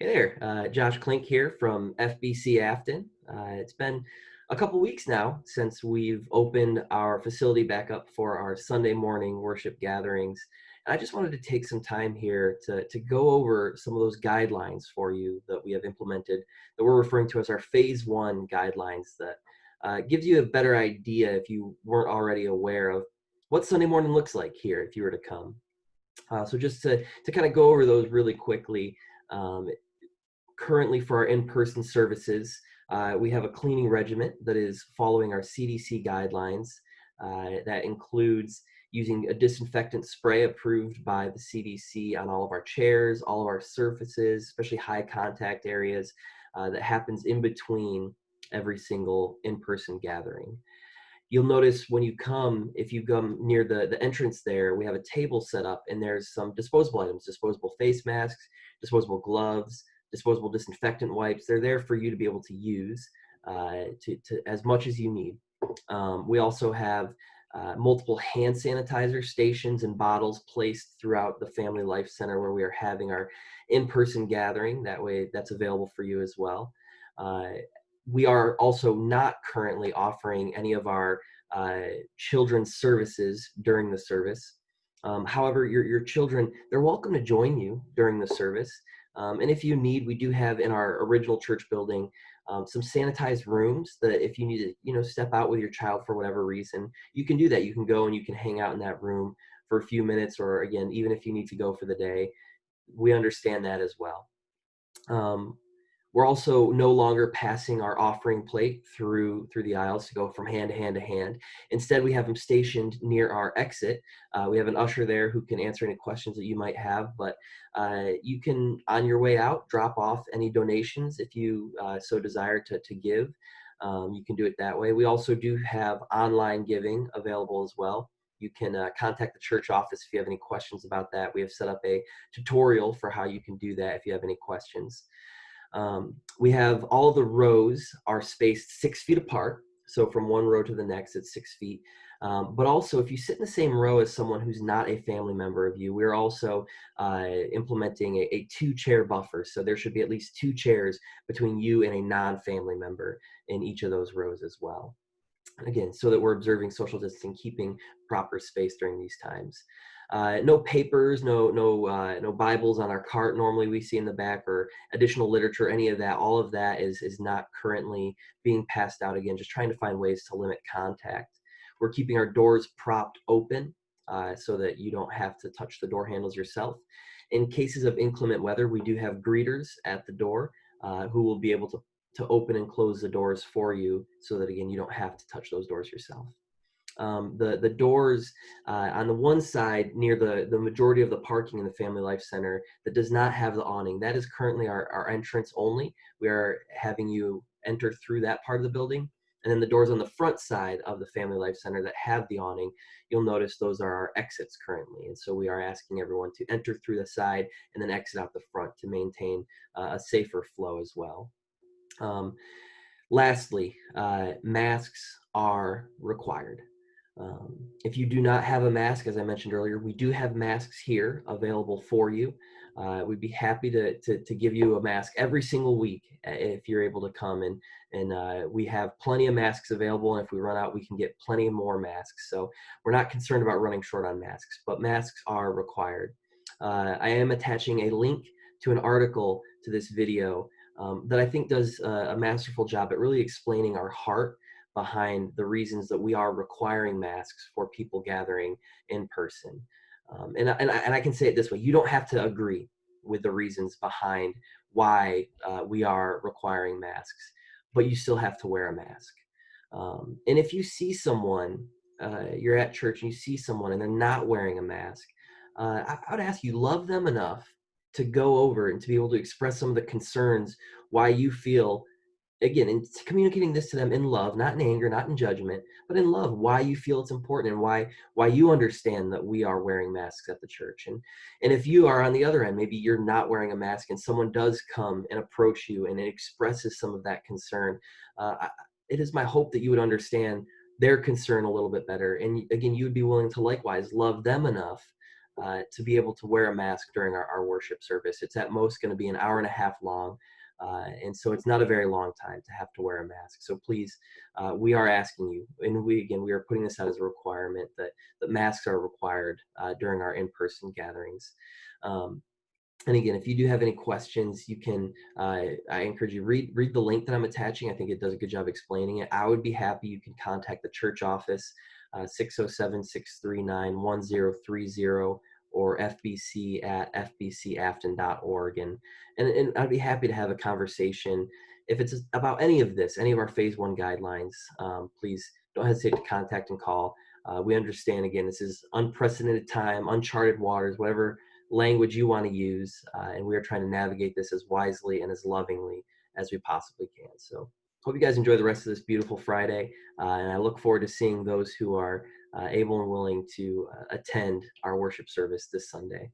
Hey there, Josh Klink here from FBC Afton. It's been a couple weeks now since we've opened our facility back up for our Sunday morning worship gatherings. And I just wanted to take some time here to go over some of those guidelines for you that we have implemented that we're referring to as our phase one guidelines that gives you a better idea if you weren't already aware of what Sunday morning looks like here if you were to come. So just to kind of go over those really quickly. Um, Currently for our in-person services, we have a cleaning regimen that is following our CDC guidelines. That includes using a disinfectant spray approved by the CDC on all of our chairs, all of our surfaces, especially high contact areas that happens in between every single in-person gathering. You'll notice when you come, if you come near the entrance there, we have a table set up and there's some disposable items, disposable face masks, disposable gloves, disposable disinfectant wipes. They're there for you to be able to use to as much as you need. We also have multiple hand sanitizer stations and bottles placed throughout the Family Life Center where we are having our in-person gathering. That way that's available for you as well. Uh, we are also not currently offering any of our children's services during the service. However, your children, they're welcome to join you during the service. And if you need, we do have in our original church building some sanitized rooms that if you need to, step out with your child for whatever reason, you can do that. You can go and you can hang out in that room for a few minutes, or again, even if you need to go for the day, we understand that as well. Um, we're also no longer passing our offering plate through the aisles to go from hand to hand to hand. Instead, we have them stationed near our exit. We have an usher there who can answer any questions that you might have, but you can, on your way out, drop off any donations if you so desire to give. You can do it that way. We also do have online giving available as well. You can contact the church office if you have any questions about that. We have set up a tutorial for how you can do that if you have any questions. We have all of the rows are spaced 6 feet apart. So from one row to the next, it's 6 feet. But also, if you sit in the same row as someone who's not a family member of you, we're also implementing a two-chair buffer. So there should be at least two chairs between you and a non-family member in each of those rows as well. Again, so that we're observing social distancing, keeping proper space during these times. No papers, no Bibles on our cart. Normally we see in the back, or additional literature, any of that. All of that is not currently being passed out. Again, just trying to find ways to limit contact. We're keeping our doors propped open so that you don't have to touch the door handles yourself. In cases of inclement weather, we do have greeters at the door who will be able to open and close the doors for you so that, again, you don't have to touch those doors yourself. The doors on the one side near the majority of the parking in the Family Life Center that does not have the awning, that is currently our entrance only. We are having you enter through that part of the building. And then the doors on the front side of the Family Life Center that have the awning, you'll notice those are our exits currently. And so we are asking everyone to enter through the side and then exit out the front to maintain a safer flow as well. Um, Lastly, masks are required. If you do not have a mask, as I mentioned earlier, we do have masks here available for you. We'd be happy to give you a mask every single week if you're able to come, and we have plenty of masks available, and if we run out, we can get plenty more masks. So we're not concerned about running short on masks, but masks are required. I am attaching a link to an article to this video that I think does a masterful job at really explaining our heart behind the reasons that we are requiring masks for people gathering in person. And I can say it this way: you don't have to agree with the reasons behind why we are requiring masks, but you still have to wear a mask. And if you see someone, you're at church and you see someone and they're not wearing a mask, I would ask you, love them enough to go over and to be able to express some of the concerns why you feel, again, and communicating this to them in love, not in anger, not in judgment, but in love, why you feel it's important and why you understand that we are wearing masks at the church. And if you are on the other end, maybe you're not wearing a mask and someone does come and approach you and it expresses some of that concern, it is my hope that you would understand their concern a little bit better. And again, you would be willing to likewise love them enough to be able to wear a mask during our worship service. It's at most going to be an hour and a half long. And so it's not a very long time to have to wear a mask. So please, we are asking you, and we are putting this out as a requirement that masks are required during our in-person gatherings. And again, if you do have any questions, you can, I encourage you, read the link that I'm attaching. I think it does a good job explaining it. I would be happy. You can contact the church office, 607-639-1030, or FBC at fbcafton.org. And I'd be happy to have a conversation. If it's about any of this, any of our phase one guidelines, please don't hesitate to contact and call. We understand, again, this is unprecedented time, uncharted waters, whatever language you want to use, and we are trying to navigate this as wisely and as lovingly as we possibly can. So hope you guys enjoy the rest of this beautiful Friday, and I look forward to seeing those who are able and willing to attend our worship service this Sunday.